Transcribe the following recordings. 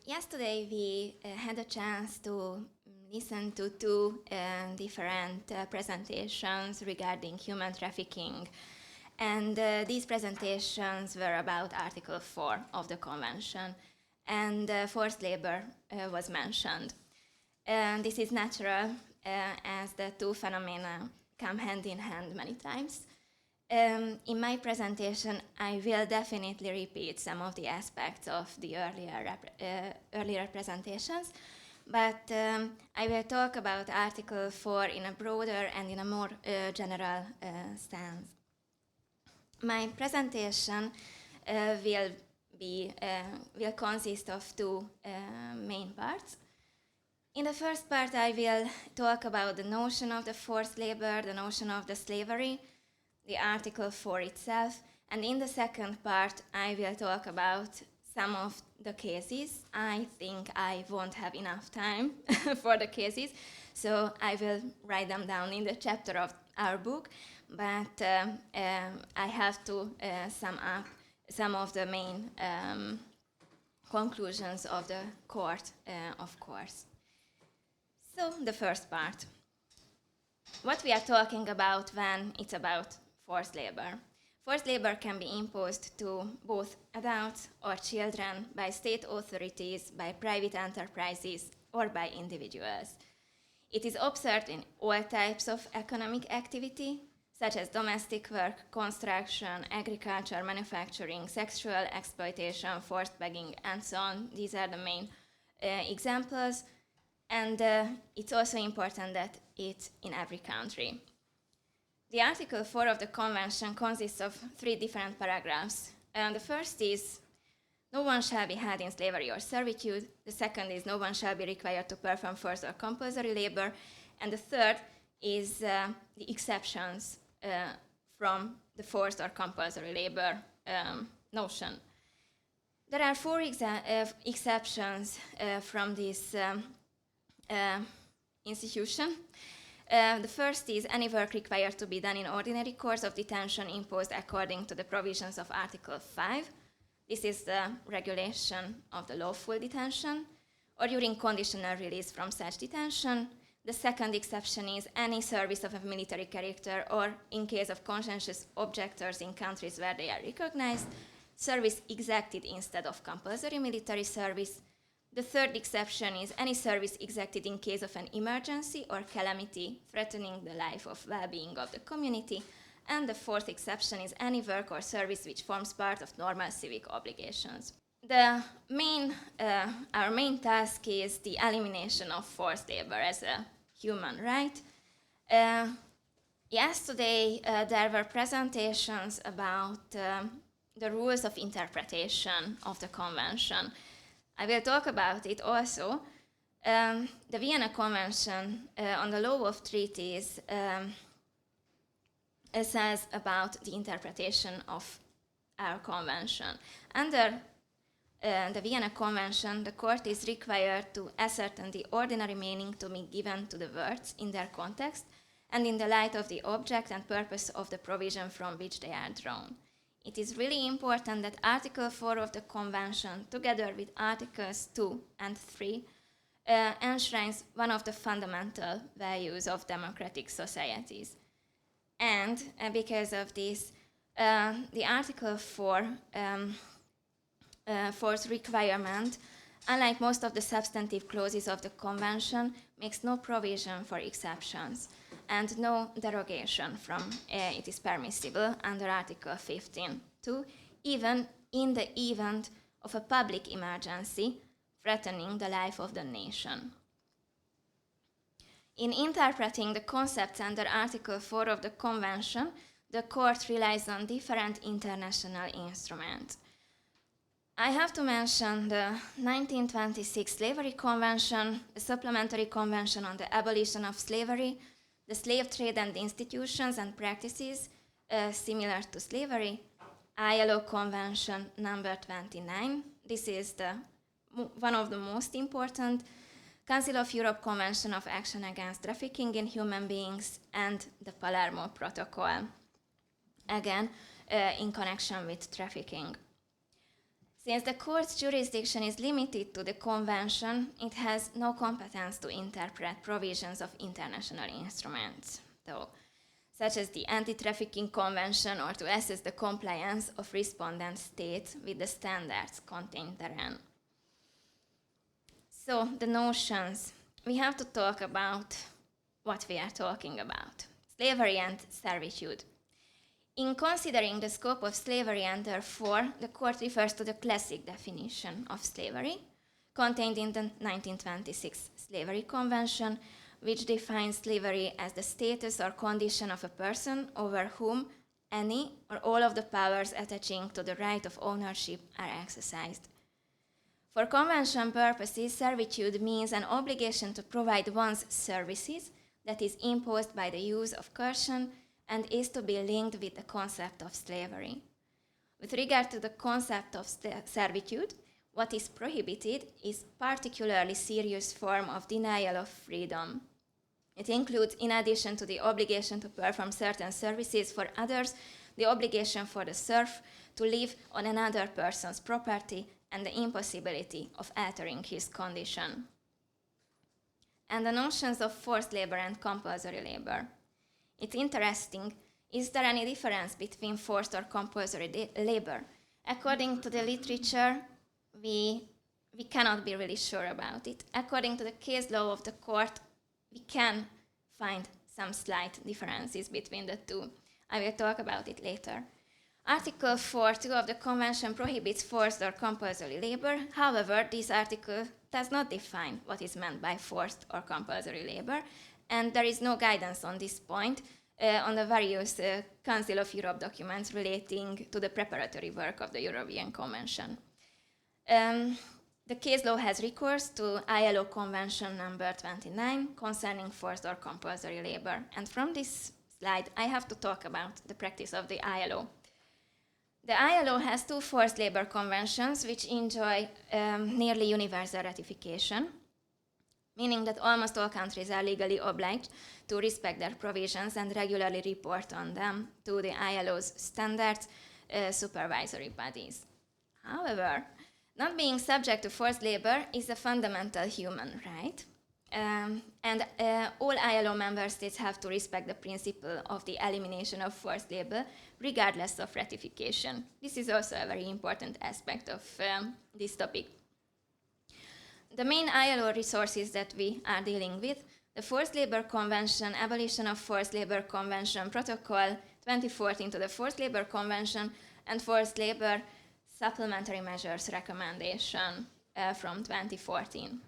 Yesterday we had a chance to listen to two different presentations regarding human trafficking. And these presentations were about Article 4 of the Convention. And forced labor was mentioned. This is natural as the two phenomena come hand in hand many times. In my presentation, I will definitely repeat some of the aspects of the earlier presentations, but I will talk about Article 4 in a broader and in a more general sense. My presentation will consist of two main parts. In the first part, I will talk about the notion of the forced labor, the notion of the slavery, the Article 4 itself, and in the second part, I will talk about some of the cases. I think I won't have enough time for the cases, so I will write them down in the chapter of our book, but I have to sum up some of the main conclusions of the court, of course. So, the first part. What we are talking about when it's about forced labor. Forced labor can be imposed to both adults or children by state authorities, by private enterprises, or by individuals. It is observed in all types of economic activity, such as domestic work, construction, agriculture, manufacturing, sexual exploitation, forced begging, and so on. These are the main examples. And it's also important that it's in every country. The Article 4 of the Convention consists of 3 different paragraphs. The first is, no one shall be held in slavery or servitude. The second is, no one shall be required to perform forced or compulsory labor. And the third is the exceptions from the forced or compulsory labor notion. There are 4 exceptions from this institution. The first is any work required to be done in ordinary course of detention imposed according to the provisions of Article 5. This is the regulation of the lawful detention, or during conditional release from such detention. The second exception is any service of a military character, or in case of conscientious objectors in countries where they are recognized, service exacted instead of compulsory military service. The third exception is any service exacted in case of an emergency or calamity threatening the life or well-being of the community. And the fourth exception is any work or service which forms part of normal civic obligations. Our main task is the elimination of forced labor as a human right. Yesterday there were presentations about the rules of interpretation of the Convention. I will talk about it also. The Vienna Convention on the Law of Treaties says about the interpretation of our convention. Under the Vienna Convention, the court is required to ascertain the ordinary meaning to be given to the words in their context and in the light of the object and purpose of the provision from which they are drawn. It is really important that Article 4 of the Convention, together with Articles 2 and 3, enshrines one of the fundamental values of democratic societies. And because of this, the Article 4 force requirement, unlike most of the substantive clauses of the Convention, makes no provision for exceptions, and no derogation from it is permissible under Article 15.2, even in the event of a public emergency threatening the life of the nation. In interpreting the concepts under Article 4 of the Convention, the Court relies on different international instruments. I have to mention the 1926 Slavery Convention, the Supplementary Convention on the Abolition of Slavery, the Slave Trade and Institutions and Practices similar to slavery, ILO Convention number 29. This is one of the most important. Council of Europe Convention of Action Against Trafficking in Human Beings, and the Palermo Protocol, again in connection with trafficking. Since the court's jurisdiction is limited to the convention, it has no competence to interpret provisions of international instruments, though, such as the Anti-Trafficking Convention, or to assess the compliance of respondent states with the standards contained therein. So, the notions. We have to talk about what we are talking about. Slavery and servitude. In considering the scope of slavery and therefore, the court refers to the classic definition of slavery, contained in the 1926 Slavery Convention, which defines slavery as the status or condition of a person over whom any or all of the powers attaching to the right of ownership are exercised. For convention purposes, servitude means an obligation to provide one's services that is imposed by the use of coercion and is to be linked with the concept of slavery. With regard to the concept of servitude, what is prohibited is particularly serious form of denial of freedom. It includes, in addition to the obligation to perform certain services for others, the obligation for the serf to live on another person's property and the impossibility of altering his condition. And the notions of forced labor and compulsory labor. It's interesting, is there any difference between forced or compulsory labor? According to the literature, we cannot be really sure about it. According to the case law of the court, we can find some slight differences between the two. I will talk about it later. Article 4.2 of the Convention prohibits forced or compulsory labor. However, this article does not define what is meant by forced or compulsory labor, and there is no guidance on this point on the various Council of Europe documents relating to the preparatory work of the European Convention. The case law has recourse to ILO Convention number 29 concerning forced or compulsory labor. And from this slide, I have to talk about the practice of the ILO. The ILO has two forced labor conventions which enjoy nearly universal ratification, meaning that almost all countries are legally obliged to respect their provisions and regularly report on them to the ILO's standards supervisory bodies. However, not being subject to forced labor is a fundamental human right, and all ILO member states have to respect the principle of the elimination of forced labor, regardless of ratification. This is also a very important aspect of this topic. The main ILO resources that we are dealing with: the Forced Labor Convention, Abolition of Forced Labor Convention, Protocol 2014 to the Forced Labor Convention, and Forced Labor Supplementary Measures Recommendation from 2014.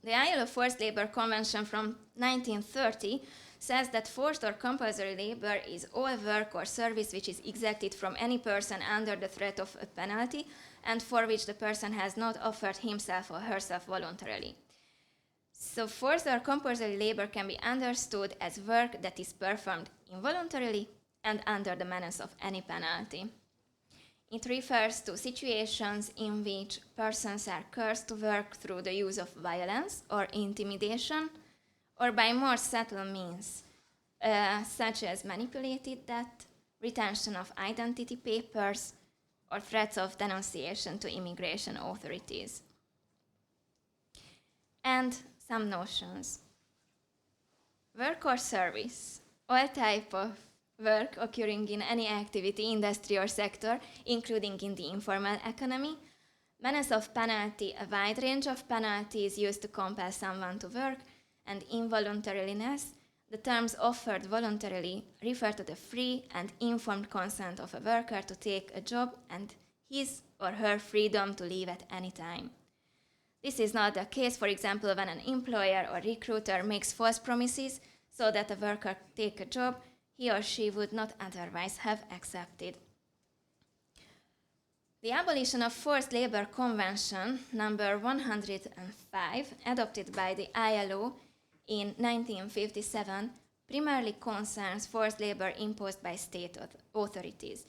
The ILO Forced Labor Convention from 1930 says that forced or compulsory labor is all work or service which is exacted from any person under the threat of a penalty and for which the person has not offered himself or herself voluntarily. So forced or compulsory labor can be understood as work that is performed involuntarily and under the menace of any penalty. It refers to situations in which persons are coerced to work through the use of violence or intimidation or by more subtle means, such as manipulated debt, retention of identity papers, or threats of denunciation to immigration authorities. And some notions. Work or service, all type of work occurring in any activity, industry or sector, including in the informal economy. Menace of penalty, a wide range of penalties used to compel someone to work, and involuntariness, the terms offered voluntarily refer to the free and informed consent of a worker to take a job and his or her freedom to leave at any time. This is not the case, for example, when an employer or recruiter makes false promises so that a worker take a job he or she would not otherwise have accepted. The Abolition of Forced Labor Convention number 105, adopted by the ILO in 1957, primarily concerns forced labor imposed by state authorities.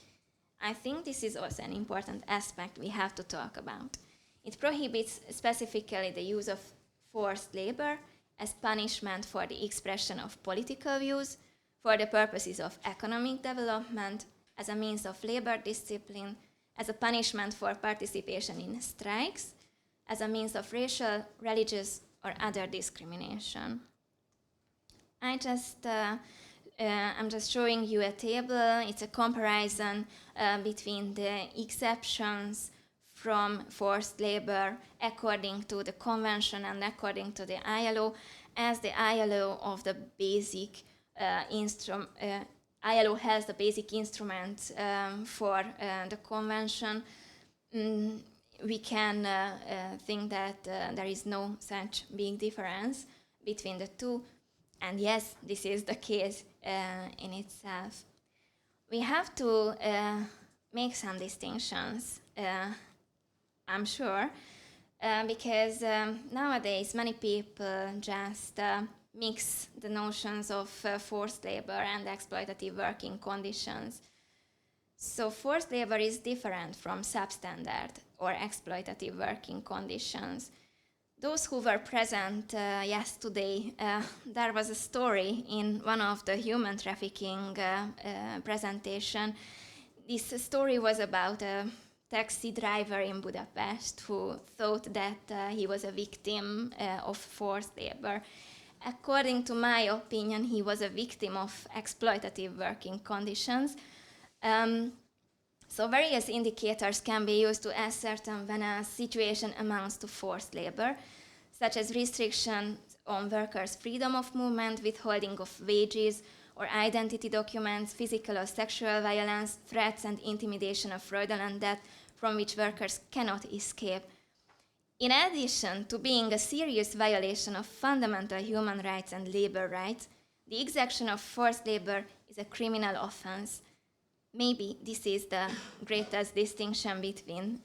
I think this is also an important aspect we have to talk about. It prohibits specifically the use of forced labor as punishment for the expression of political views, for the purposes of economic development, as a means of labor discipline, as a punishment for participation in strikes, as a means of racial, religious, or other discrimination. I'm just showing you a table. It's a comparison between the exceptions from forced labor according to the convention and according to the ILO, as the ILO of the basic ILO has the basic instrument for the convention. We can think that there is no such big difference between the two. And yes, this is the case in itself. We have to make some distinctions, I'm sure, because nowadays many people just mix the notions of forced labor and exploitative working conditions. So forced labor is different from substandard or exploitative working conditions. Those who were present yesterday, there was a story in one of the human trafficking presentation. This story was about a taxi driver in Budapest who thought that he was a victim of forced labor. According to my opinion, he was a victim of exploitative working conditions. So various indicators can be used to ascertain when a situation amounts to forced labor, such as restriction on workers' freedom of movement, withholding of wages or identity documents, physical or sexual violence, threats and intimidation of fraudulent debt from which workers cannot escape. In addition to being a serious violation of fundamental human rights and labor rights, the exaction of forced labor is a criminal offense. Maybe this is the greatest distinction between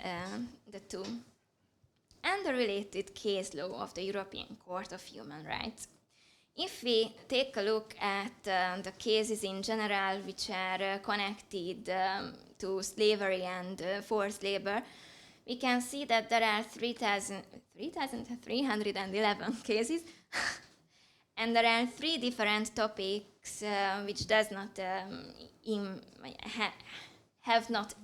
the two. And the related case law of the European Court of Human Rights. If we take a look at the cases in general which are connected to slavery and forced labor, we can see that there are 3,311 cases, and there are three different topics which does not have not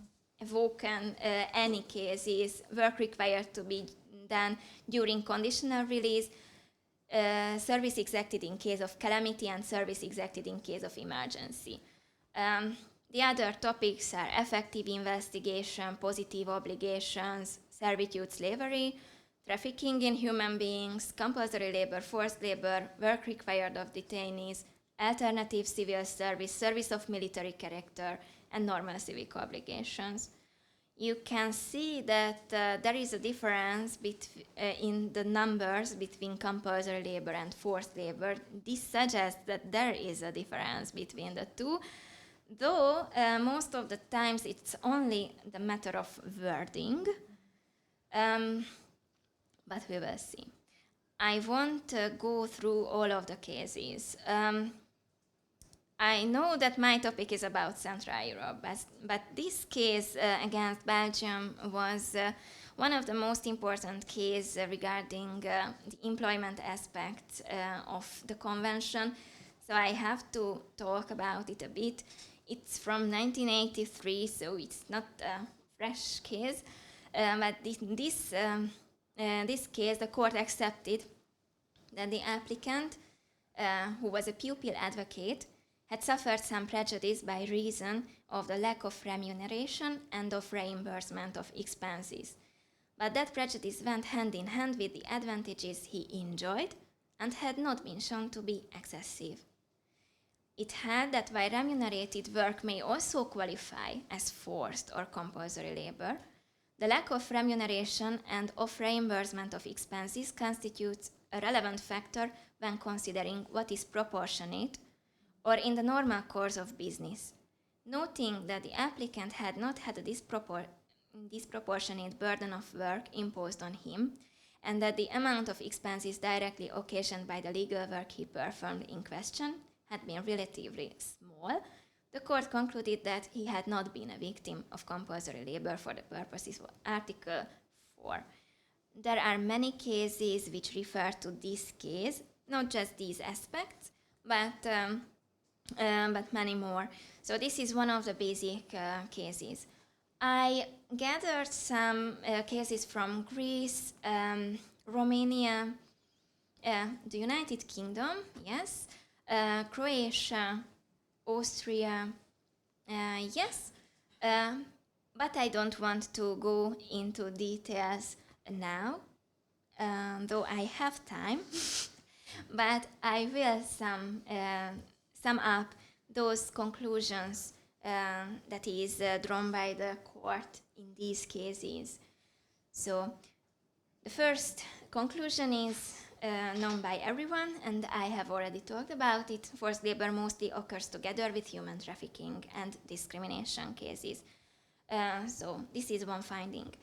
evoken any cases. Work required to be done during conditional release, service exacted in case of calamity, and service exacted in case of emergency. The other topics are effective investigation, positive obligations, servitude slavery, trafficking in human beings, compulsory labor, forced labor, work required of detainees, alternative civil service, service of military character, and normal civic obligations. You can see that there is a difference in the numbers between compulsory labor and forced labor. This suggests that there is a difference between the two, though most of the times it's only the matter of wording, but we will see. I won't go through all of the cases. I know that my topic is about Central Europe, but this case against Belgium was one of the most important cases regarding the employment aspect of the convention, so I have to talk about it a bit. It's from 1983, so it's not a fresh case, but this case, the court accepted that the applicant, who was a pupil advocate, had suffered some prejudice by reason of the lack of remuneration and of reimbursement of expenses. But that prejudice went hand in hand with the advantages he enjoyed and had not been shown to be excessive. It held that while remunerated work may also qualify as forced or compulsory labor, the lack of remuneration and of reimbursement of expenses constitutes a relevant factor when considering what is proportionate or in the normal course of business, noting that the applicant had not had a disproportionate burden of work imposed on him, and that the amount of expenses directly occasioned by the legal work he performed in question had been relatively small. The court concluded that he had not been a victim of compulsory labor for the purposes of Article 4. There are many cases which refer to this case, not just these aspects, but many more. So this is one of the basic cases. I gathered some cases from Greece, Romania, the United Kingdom, yes, Croatia, Austria, yes, but I don't want to go into details now, though I have time, but I will sum up those conclusions that is drawn by the court in these cases. So the first conclusion is known by everyone, and I have already talked about it. Forced labor mostly occurs together with human trafficking and discrimination cases. So this is one finding.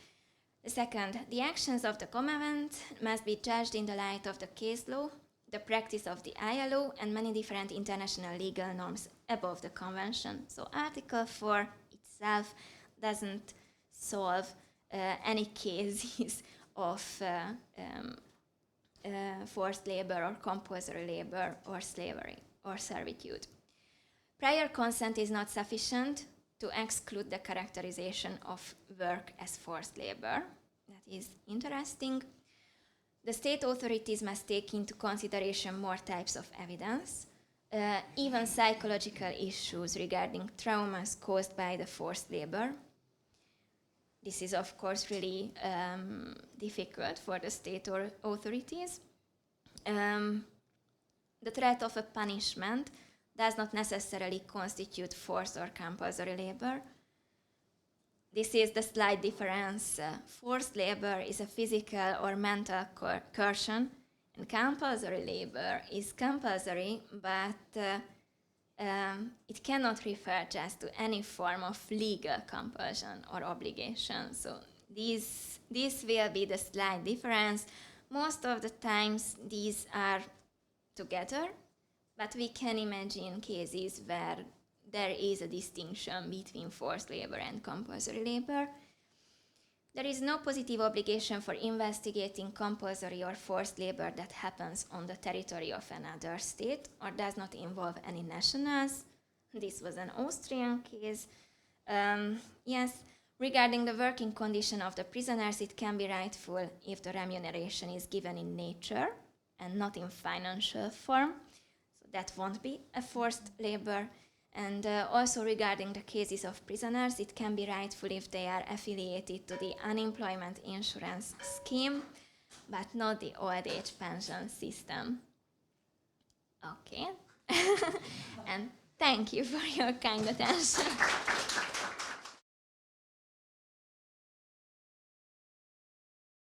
The second, the actions of the Commonwealth must be judged in the light of the case law, the practice of the ILO, and many different international legal norms above the Convention. So Article 4 itself doesn't solve any cases of forced labor or compulsory labor or slavery or servitude. Prior consent is not sufficient to exclude the characterization of work as forced labor. That is interesting. The state authorities must take into consideration more types of evidence, even psychological issues regarding traumas caused by the forced labor. This is, of course, really difficult for the state authorities. The threat of a punishment does not necessarily constitute forced or compulsory labor. This is the slight difference. Forced labor is a physical or mental coercion, and compulsory labor is compulsory, but it cannot refer just to any form of legal compulsion or obligation. So this will be the slight difference. Most of the times these are together, but we can imagine cases where there is a distinction between forced labor and compulsory labor. There is no positive obligation for investigating compulsory or forced labor that happens on the territory of another state or does not involve any nationals. This was an Austrian case. Yes, regarding the working condition of the prisoners, it can be rightful if the remuneration is given in nature and not in financial form. So that won't be a forced labor. And also regarding the cases of prisoners, it can be rightful if they are affiliated to the unemployment insurance scheme, but not the old age pension system. Okay. And thank you for your kind attention.